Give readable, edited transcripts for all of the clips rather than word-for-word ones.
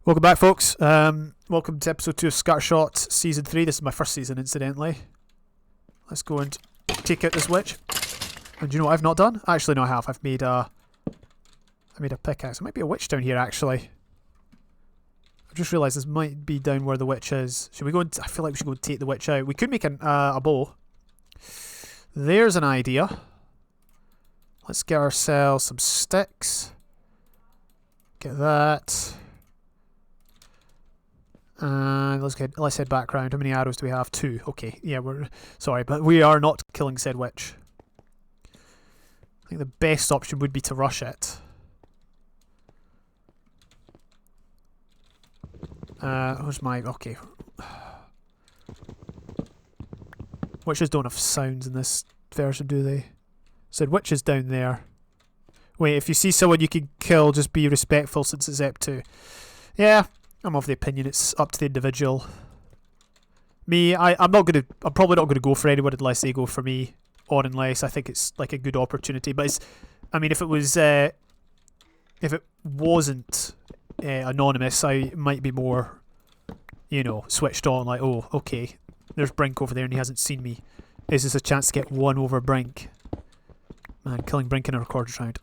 Welcome back, folks. Welcome to episode 2 of Scattershot Season 3. This is my first season, incidentally. Let's go and take out this witch. And do you know what I've not done? Actually, no, I have. I made a pickaxe. There might be a witch down here, actually. I've just realised this might be down where the witch is. Should we go and... I feel like we should go and take the witch out. We could make a bow. There's an idea. Let's get ourselves some sticks. Get that. And let's head back round. How many arrows do we have? 2. Okay, yeah, we're sorry, but we are not killing said witch. I think the best option would be to rush it. Where's my... okay. Witches don't have sounds in this version, do they? Said witches down there. Wait, if you see someone you can kill, just be respectful since it's Ep 2. Yeah. I'm of the opinion it's up to the individual. Me, I'm probably not gonna go for anyone unless they go for me, or unless I think it's like a good opportunity. But it's, I mean, if it wasn't anonymous, I might be more, switched on. Like, oh, okay, there's Brink over there and he hasn't seen me. Is this a chance to get one over Brink? Man, killing Brink in a recorded round.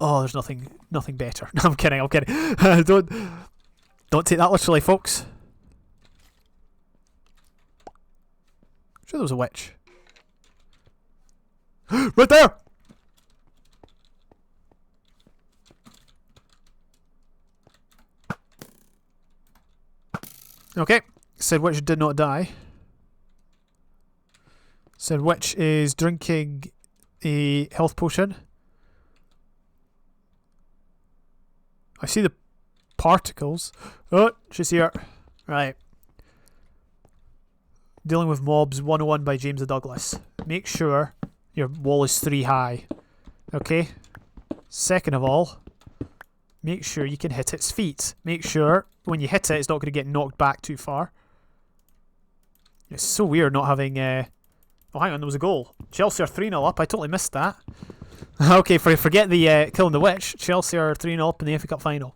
Oh, there's nothing better. No, I'm kidding. Don't take that literally, folks. I'm sure there was a witch. Right there! Okay. Said witch did not die. Said witch is drinking a health potion. I see the particles. Oh, she's here. Right. Dealing with Mobs 101 by JamestheDouglas. Make sure your wall is 3 high. Okay? Second of all, make sure you can hit its feet. Make sure when you hit it, it's not going to get knocked back too far. It's so weird not having... Oh, hang on, there was a goal. Chelsea are 3-0 up. I totally missed that. Okay, forget the killing the witch. Chelsea are 3-0 up in the FA Cup final.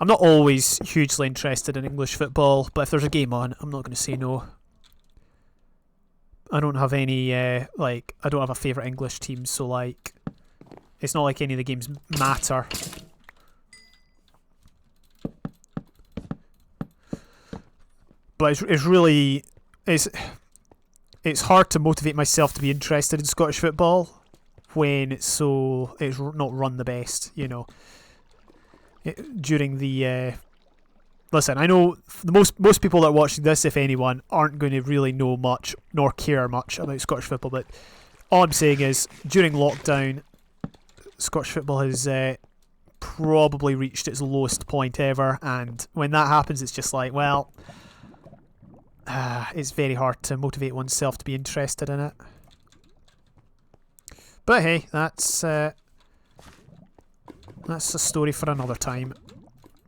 I'm not always hugely interested in English football, but if there's a game on, I'm not going to say no. I don't have any, I don't have a favourite English team, so, like, it's not like any of the games matter. But it's hard to motivate myself to be interested in Scottish football when it's not run the best, during the listen, I know most people that are watching this, if anyone, aren't going to really know much nor care much about Scottish football, but all I'm saying is during lockdown Scottish football has probably reached its lowest point ever, and when that happens it's just like, well, it's very hard to motivate oneself to be interested in it. But hey, that's a story for another time.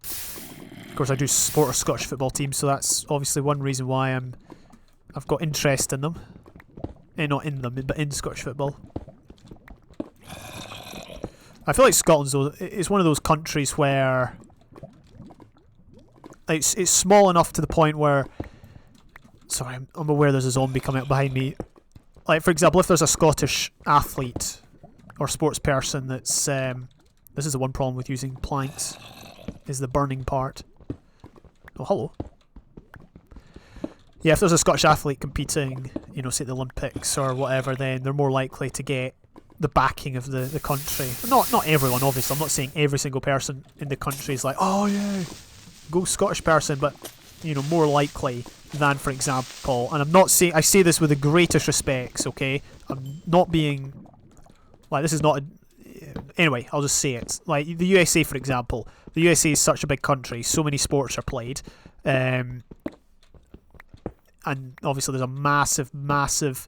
Of course, I do support a Scottish football team, so that's obviously one reason why I've got interest in them. Not in them, but in Scottish football. I feel like Scotland, though, is one of those countries where it's small enough to the point where... Sorry, I'm aware there's a zombie coming up behind me. Like, for example, if there's a Scottish athlete or sports person that's... this is the one problem with using planks, is the burning part. Oh, hello. Yeah, if there's a Scottish athlete competing, say the Olympics or whatever, then they're more likely to get the backing of the country. Not everyone, obviously. I'm not saying every single person in the country is like, oh yeah, go Scottish person, but, more likely than, for example, and I'm not saying... I say this with the greatest respects, okay? I'm not being... Like, this is not... Anyway, I'll just say it. Like, the USA, for example. The USA is such a big country. So many sports are played. And obviously there's a massive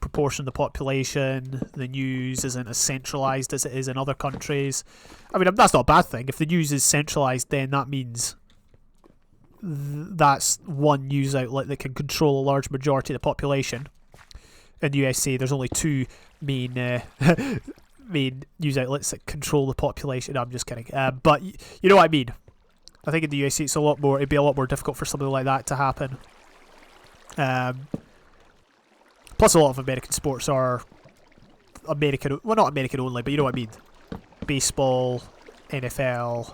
proportion of the population. The news isn't as centralised as it is in other countries. I mean, that's not a bad thing. If the news is centralised, then that means that's one news outlet that can control a large majority of the population. In the USA, there's only 2 main news outlets that control the population. No, I'm just kidding. But you know what I mean. I think in the UHC it's a lot more. It'd be a lot more difficult for something like that to happen. Plus, a lot of American sports are American. Well, not American only, but you know what I mean. Baseball, NFL.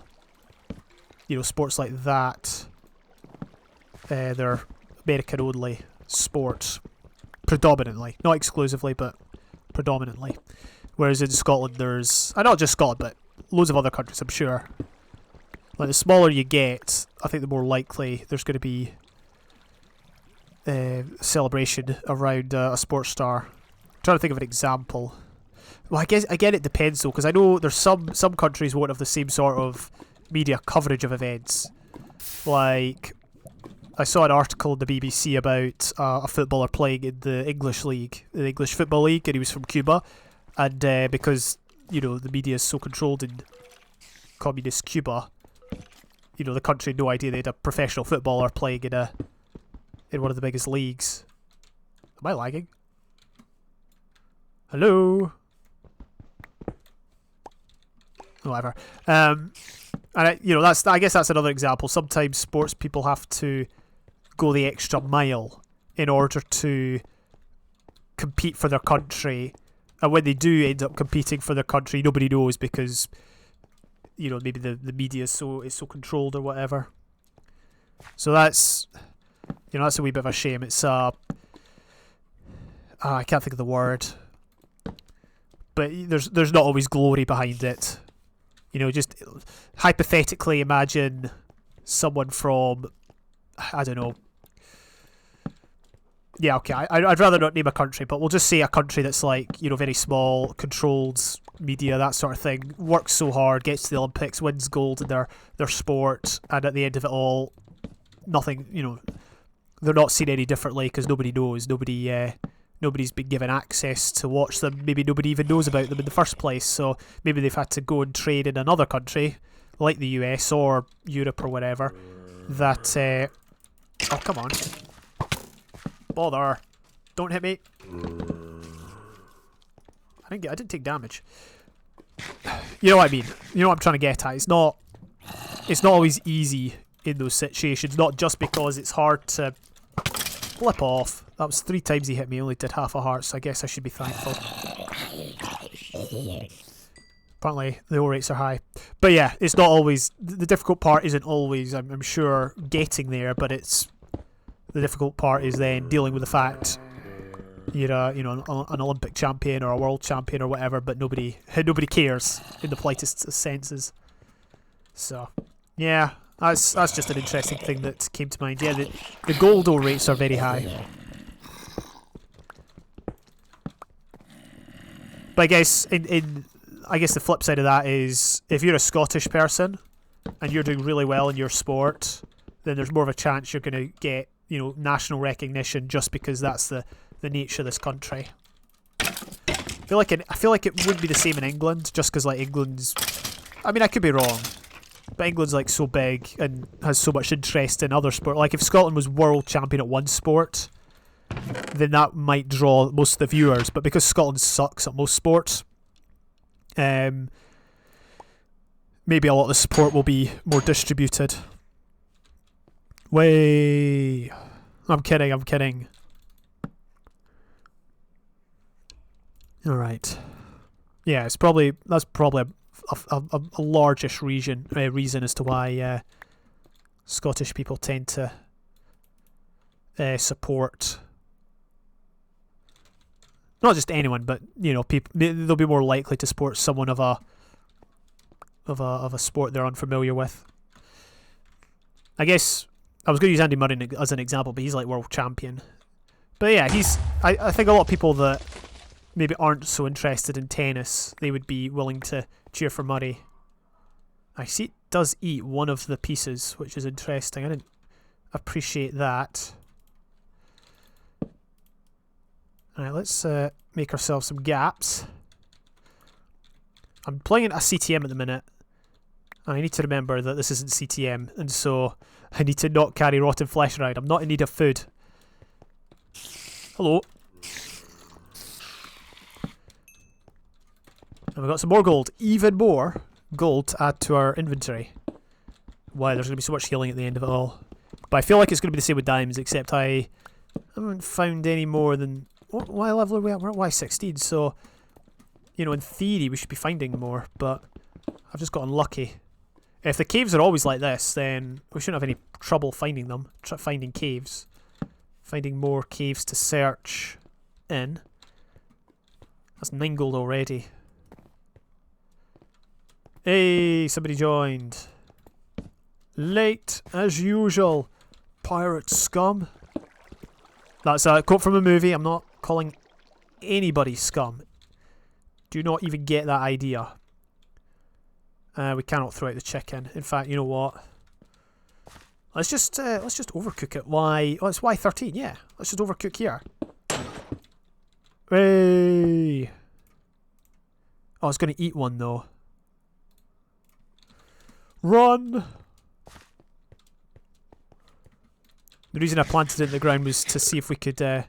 You know, sports like that. They're American only sports, predominantly, not exclusively, but predominantly. Whereas in Scotland, there's, and not just Scotland, but loads of other countries, I'm sure. Like, the smaller you get, I think the more likely there's going to be celebration around a sports star. I'm trying to think of an example. Well, I guess again it depends though, because I know there's some countries won't have the same sort of media coverage of events. Like, I saw an article in the BBC about a footballer playing in the English league, the English Football League, and he was from Cuba. And because, you know, the media is so controlled in communist Cuba, you know, the country had no idea they had a professional footballer playing in one of the biggest leagues. Am I lagging? Hello? Whatever. And you know, I guess that's another example. Sometimes sports people have to go the extra mile in order to compete for their country, and when they do end up competing for their country, nobody knows because, you know, maybe the media is so controlled or whatever. So that's, you know, that's a wee bit of a shame. It's I can't think of the word, but there's not always glory behind it. You know, just hypothetically imagine someone from, I don't know. Yeah, okay, I'd rather not name a country, but we'll just say a country that's like, you know, very small, controlled media, that sort of thing, works so hard, gets to the Olympics, wins gold in their sport, and at the end of it all, nothing, you know, they're not seen any differently because nobody knows, nobody's been given access to watch them, maybe nobody even knows about them in the first place, so maybe they've had to go and train in another country, like the US or Europe or whatever, that, oh, come on. Bother. Don't hit me. I didn't take damage. You know what I mean? You know what I'm trying to get at? It's not always easy in those situations, not just because it's hard to flip off. That was 3 times he hit me, only did half a heart, so I guess I should be thankful. Apparently the O rates are high. But yeah, it's not always, the difficult part isn't always, I'm sure, getting there, but it's, the difficult part is then dealing with the fact you're an Olympic champion or a world champion or whatever, but nobody cares in the politest senses. So, yeah, that's just an interesting thing that came to mind. Yeah, the gold O rates are very high. But I guess I guess the flip side of that is if you're a Scottish person and you're doing really well in your sport, then there's more of a chance you're going to get, you know, national recognition just because that's the nature of this country. I feel like it would be the same in England, just because like England's, I mean, I could be wrong, but England's like so big and has so much interest in other sport. Like if Scotland was world champion at one sport, then that might draw most of the viewers. But because Scotland sucks at most sports, maybe a lot of the support will be more distributed. Way, I'm kidding. All right, yeah, that's probably a largish reason as to why Scottish people tend to support not just anyone, but you know, people, they'll be more likely to support someone of a sport they're unfamiliar with. I guess I was going to use Andy Murray as an example, but he's like world champion. But yeah, I think a lot of people that maybe aren't so interested in tennis, they would be willing to cheer for Murray. I see it does eat one of the pieces, which is interesting. I didn't appreciate that. Alright, let's make ourselves some gaps. I'm playing a CTM at the minute. I need to remember that this isn't CTM, and so I need to not carry rotten flesh around. I'm not in need of food. Hello. And we've got some more gold. Even more gold to add to our inventory. why there's going to be so much healing at the end of it all. But I feel like it's going to be the same with diamonds, except I haven't found any more than... Why level are we at? We're at Y16, so... You know, in theory we should be finding more, but I've just got unlucky. If the caves are always like this, then we shouldn't have any trouble finding them. Finding caves. Finding more caves to search in. That's 9 gold already. Hey, somebody joined. Late, as usual. Pirate scum. That's a quote from a movie. I'm not calling anybody scum. Do not even get that idea. We cannot throw out the chicken. In fact, you know what? Let's just overcook it. Why? Oh, it's Y13. Yeah, let's just overcook here. Hey. Oh, it's going to eat one though. Run. The reason I planted it in the ground was to see if we could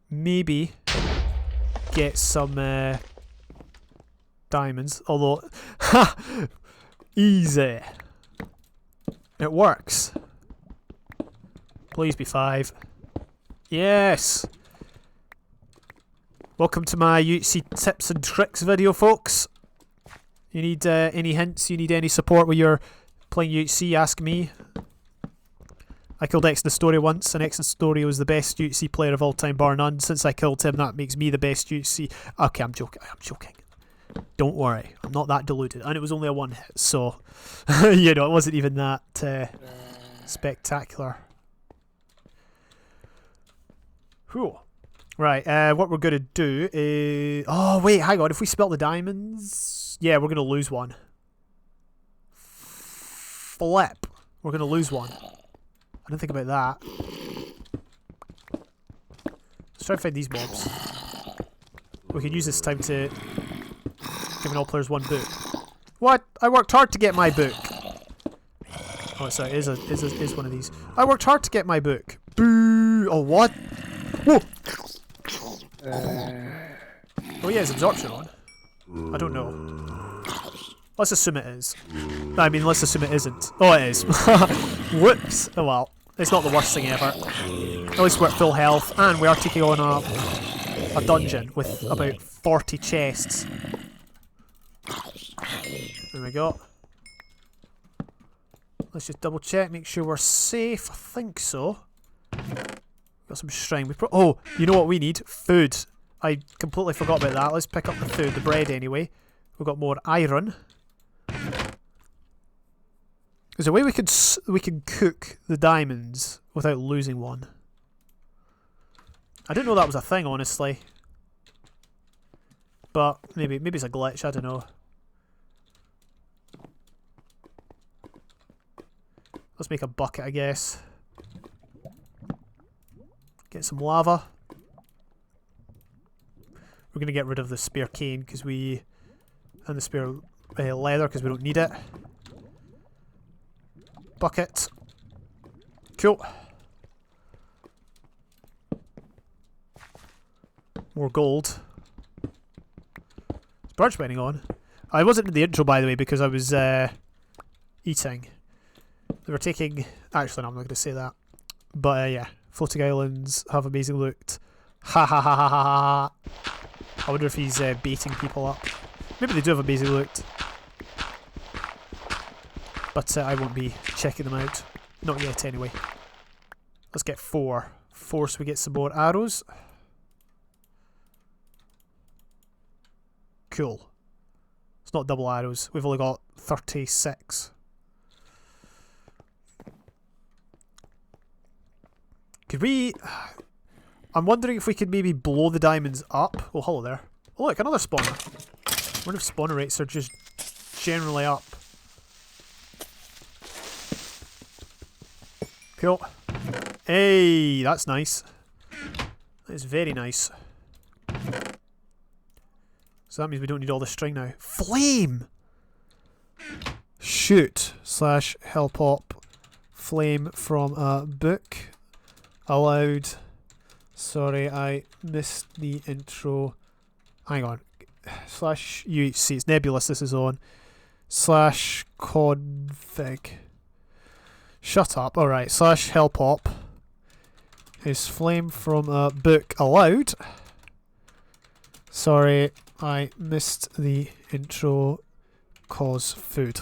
maybe get some diamonds. Although, ha! Easy. It works. Please be 5. Yes! Welcome to my UHC tips and tricks video, folks. You need any hints, you need any support when you're playing UHC, ask me. I killed X in the story once, and X in the story was the best UHC player of all time, bar none. Since I killed him, that makes me the best UHC. Okay, I'm joking. Don't worry, I'm not that deluded. And it was only a 1 hit, so, you know, it wasn't even that spectacular. Whew. Right, what we're going to do is... Oh, wait, hang on. If we spelt the diamonds... Yeah, we're going to lose one. Flip. We're going to lose one. I didn't think about that. Let's try and find ththese mobs. We can use this time to... Giving all players 1 book. What? I worked hard to get my book. Oh, sorry, it is one of these. I worked hard to get my book. Boo! Oh, what? Whoa! Oh yeah, is absorption on? I don't know. Let's assume it is. I mean, let's assume it isn't. Oh, it is. Whoops. Oh well. It's not the worst thing ever. At least we're at full health, and we are taking on a dungeon with about 40 chests. There we go. Let's just double check, make sure we're safe. I think so. Got some shrine. Oh, you know what we need? Food. I completely forgot about that. Let's pick up the food, the bread anyway. We've got more iron. There's a way we can cook the diamonds without losing one. I didn't know that was a thing, honestly. But maybe it's a glitch. I don't know. Let's make a bucket, I guess. Get some lava. We're going to get rid of the spare cane because and the spare leather because we don't need it. Bucket. Cool. More gold. Is birch mining on? I wasn't in the intro, by the way, because I was eating. They were taking... Actually, no, I'm not going to say that. But yeah, floating islands have amazing loot. Ha ha ha ha ha ha. I wonder if he's baiting people up. Maybe they do have amazing loot. But I won't be checking them out. Not yet, anyway. Let's get 4. 4 so we get some more arrows. Cool. It's not double arrows. We've only got 36. Could we... I'm wondering if we could maybe blow the diamonds up. Oh, hello there. Oh, look, another spawner. I wonder if spawner rates are just generally up. Cool. Hey, that's nice. That is very nice. So that means we don't need all the string now. Flame! Shoot. / help up. Flame from a book. Allowed. Sorry, I missed the intro. Hang on. / UHC. It's nebulous this is on. / /config. Shut up. Alright, /helpop is flame from a book allowed. Sorry, I missed the intro cause food.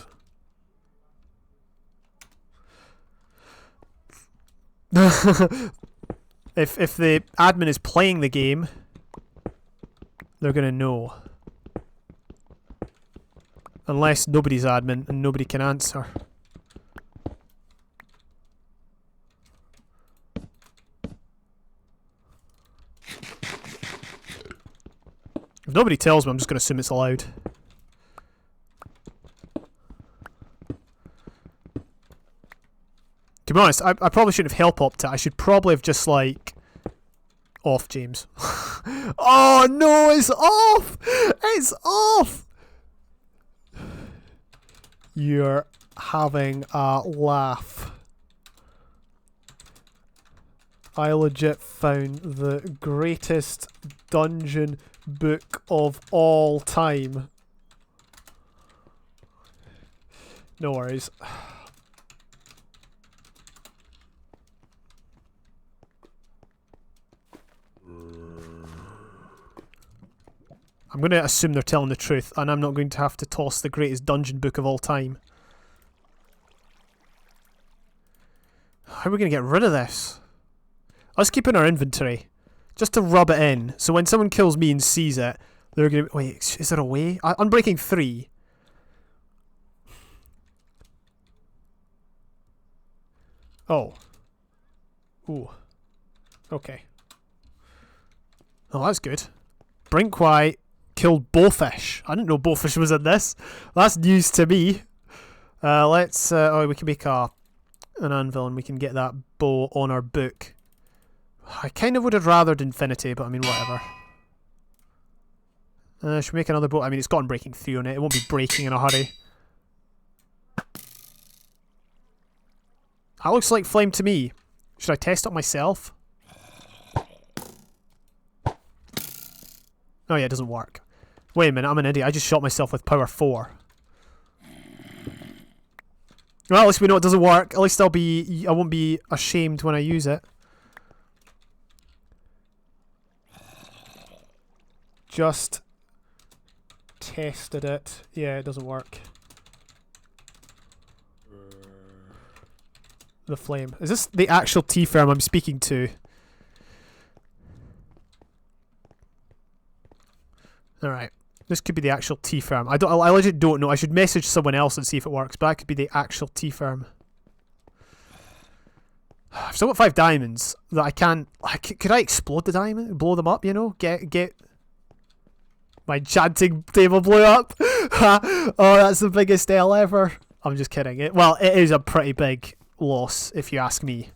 If the admin is playing the game, they're gonna know. Unless nobody's admin and nobody can answer. If nobody tells me, I'm just gonna assume it's allowed. To be honest, I probably shouldn't have help-opt it. I should probably have just, like... Off, James. Oh, no, it's off! It's off! You're having a laugh. I legit found the greatest dungeon book of all time. No worries. I'm going to assume they're telling the truth, and I'm not going to have to toss the greatest dungeon book of all time. How are we going to get rid of this? Let's keep it in our inventory, just to rub it in, so when someone kills me and sees it, they're going to... Wait, is there a way? Unbreaking 3. Oh. Ooh. Okay. Oh, that's good. Brinkwhy killed Bowfish. I didn't know Bowfish was in this. That's news to me. Let's... oh, we can make an anvil and we can get that bow on our book. I kind of would have rathered Infinity, but I mean, whatever. Should we make another bow? I mean, it's got Unbreaking 3 on it. It won't be breaking in a hurry. That looks like flame to me. Should I test it myself? Oh yeah, it doesn't work. Wait a minute, I'm an idiot. I just shot myself with power 4. Well, at least we know it doesn't work. At least I won't be ashamed when I use it. Just tested it. Yeah, it doesn't work. The flame. Is this the actual T-firm I'm speaking to? Alright. This could be the actual T-firm. I legit don't know. I should message someone else and see if it works, but that could be the actual T-firm. I've still got 5 diamonds that I can't... Could I explode the diamond? Blow them up, you know? Get... My enchanting table blew up. Oh, that's the biggest L ever. I'm just kidding. Well, it is a pretty big loss, if you ask me.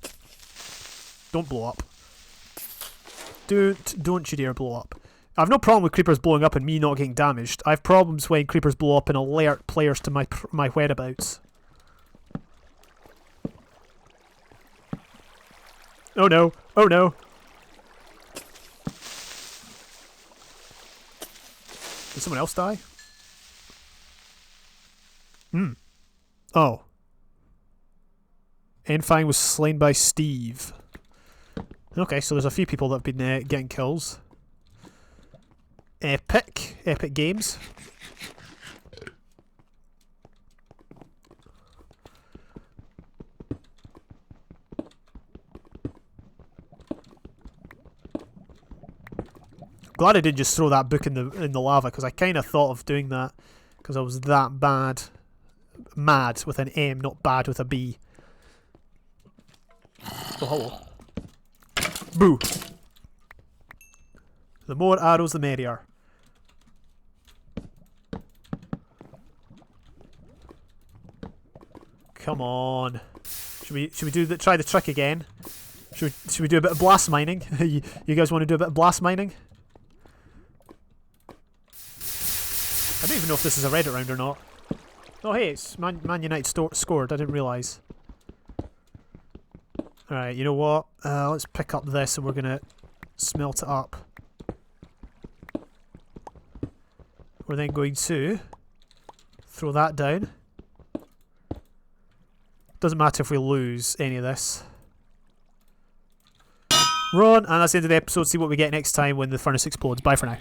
Don't blow up. Don't you dare blow up. I have no problem with creepers blowing up and me not getting damaged. I have problems when creepers blow up and alert players to my whereabouts. Oh no! Oh no! Did someone else die? Oh. Enfang was slain by Steve. Okay, so there's a few people that have been getting kills. Epic games. Glad I didn't just throw that book in the lava, because I kind of thought of doing that because I was that bad. Mad with an M, not bad with a B. Oh, hello. Boo. The more arrows, the merrier. Come on. Should we try the trick again? Should we do a bit of blast mining? you guys want to do a bit of blast mining? I don't even know if this is a Reddit round or not. Oh hey, it's Man United scored. I didn't realise. Alright, you know what? Let's pick up this and we're gonna smelt it up. We're then going to Throw that down. Doesn't matter if we lose any of this. Run, and that's the end of the episode. See what we get next time when the furnace explodes. Bye for now.